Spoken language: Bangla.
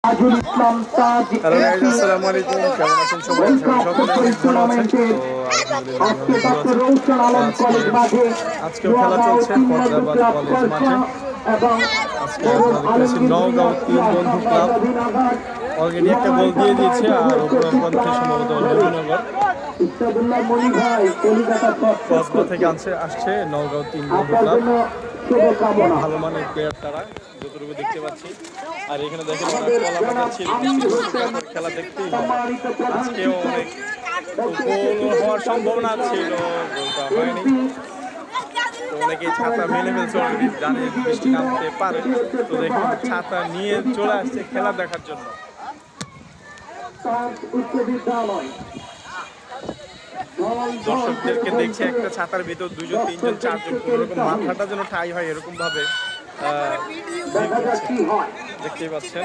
হ্যালো গাইস, আসসালামু আলাইকুম। কেমন আছেন সবাই? সকলে অনেক ভালো আছেন। তো আলহামদুলিল্লাহ ভালো আছি। আজকেও খেলা চলছে ফরদাবাদ কলেজ মাঠে। আজকে আপনারা দেখতে পাচ্ছেন নওগাঁও তিন বন্ধু ক্লাব অলরেডি একটা গোল দিয়ে দিয়েছে, আর উপরপন্থী সম্ভবত নবীনগর কসবা থেকে আসছে নওগাঁও তিন বন্ধু ক্লাব। ভালো মানের প্লেয়ার তারা, যতটুকু দেখতে পাচ্ছি। আর এখানে দেখেন ওরা কলা পাকাচ্ছিল, খেলা দেখতেই হয়। আজকেও অনেক গোল হওয়ার সম্ভাবনা ছিল, গোলটা হয়নি। তো অনেকেই ছাতা মেনে ফেলছে অলরেডি, জানে বৃষ্টি নামতে পারে। তো দেখুন ছাতা নিয়ে চলে আসছে খেলা দেখার জন্য। দর্শকদেরকে দেখছে একটা ছাতার ভিতর দুজন তিনজন চারজন, কোনোরকম মাথাটা যেন ঠাই হয় এরকম ভাবে দেখতেই পাচ্ছেন।